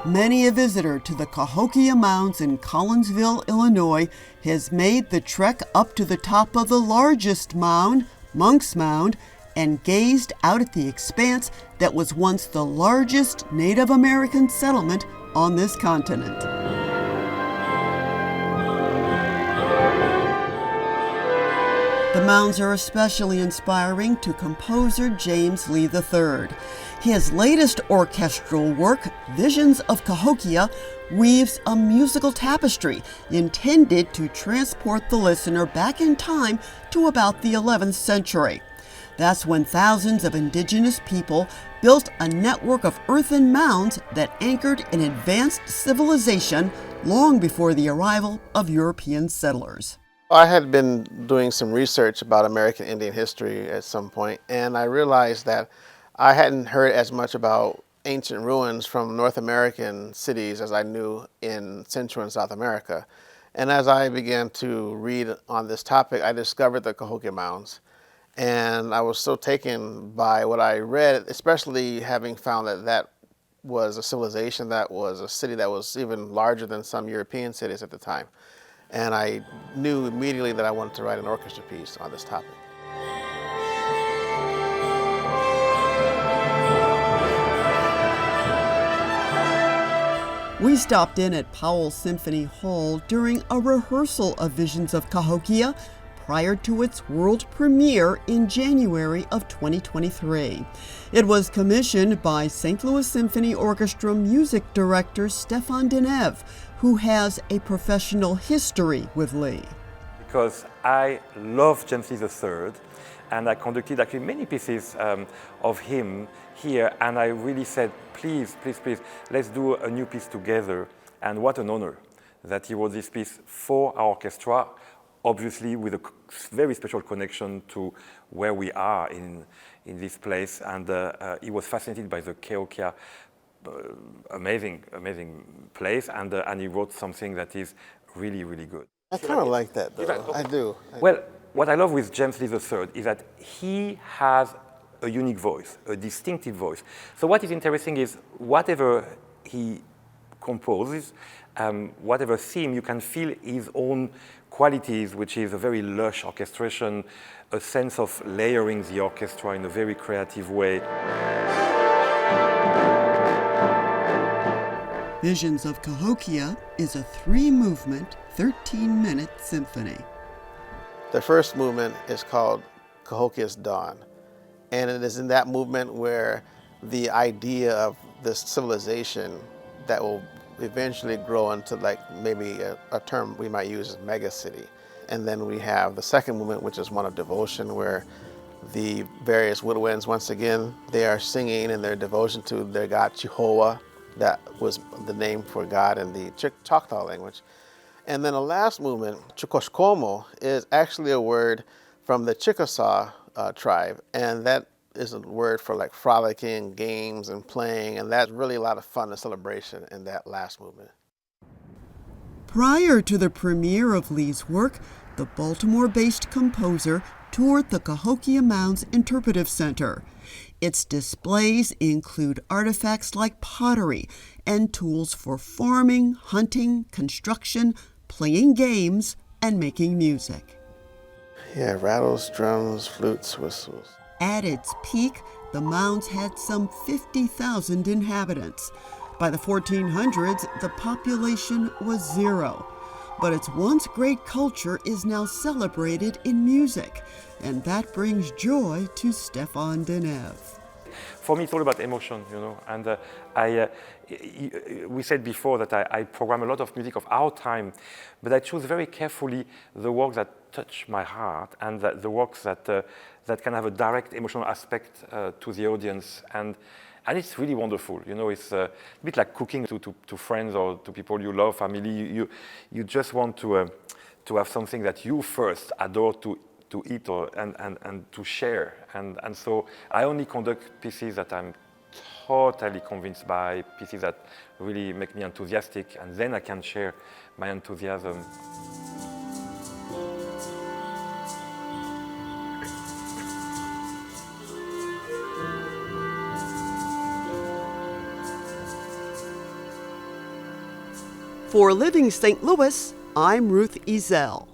Many a visitor to the Cahokia Mounds in Collinsville, Illinois, has made the trek up to the top of the largest mound, Monk's Mound, and gazed out at the expanse that was once the largest Native American settlement on this continent. The mounds are especially inspiring to composer James Lee III. His latest orchestral work, Visions of Cahokia, weaves a musical tapestry intended to transport the listener back in time to about the 11th century. That's when thousands of indigenous people built a network of earthen mounds that anchored an advanced civilization long before the arrival of European settlers. I had been doing some research about American Indian history at some point, and I realized that I hadn't heard as much about ancient ruins from North American cities as I knew in Central and South America. And as I began to read on this topic, I discovered the Cahokia Mounds. And I was so taken by what I read, especially having found that that was a civilization, that was a city that was even larger than some European cities at the time. And I knew immediately that I wanted to write an orchestra piece on this topic. We stopped in at Powell Symphony Hall during a rehearsal of Visions of Cahokia prior to its world premiere in January of 2023. It was commissioned by St. Louis Symphony Orchestra music director Stefan Denev, who has a professional history with Lee. Because I love James Lee III, and I conducted actually many pieces of him here, and I really said, please, let's do a new piece together. And what an honor that he wrote this piece for our orchestra, obviously with a very special connection to where we are in this place. And he was fascinated by the Cahokia, amazing place, and he wrote something that is really, really good. I kind of like that, though. I do. Well, what I love with James Lee III is that he has a unique voice, a distinctive voice. So what is interesting is whatever he composes, whatever theme, you can feel his own qualities, which is a very lush orchestration, a sense of layering the orchestra in a very creative way. Visions of Cahokia is a 3-movement, 13-minute symphony. The first movement is called Cahokia's Dawn. And it is in that movement where the idea of this civilization that will eventually grow into like maybe a term we might use as megacity. And then we have the second movement, which is one of devotion, where the various woodwinds, once again, they are singing in their devotion to their god Jehovah. That was the name for God in the Choctaw language. And then the last movement, Chikoshkomo, is actually a word from the Chickasaw tribe, and that is a word for like frolicking, games, and playing, and that's really a lot of fun and celebration in that last movement. Prior to the premiere of Lee's work, the Baltimore-based composer toured the Cahokia Mounds Interpretive Center. Its displays include artifacts like pottery and tools for farming, hunting, construction, playing games, and making music. Yeah, rattles, drums, flutes, whistles. At its peak, the mounds had some 50,000 inhabitants. By the 1400s, the population was 0. But its once great culture is now celebrated in music, and that brings joy to Stefan Denev. For me, it's all about emotion, you know. And we said before that I program a lot of music of our time, but I choose very carefully the works that touch my heart and the works that can have a direct emotional aspect to the audience. And it's really wonderful, you know. It's a bit like cooking to friends or to people you love, family. You just want to have something that you first adore to eat and to share. And so I only conduct pieces that I'm totally convinced by, pieces that really make me enthusiastic, and then I can share my enthusiasm. For Living St. Louis, I'm Ruth Ezel.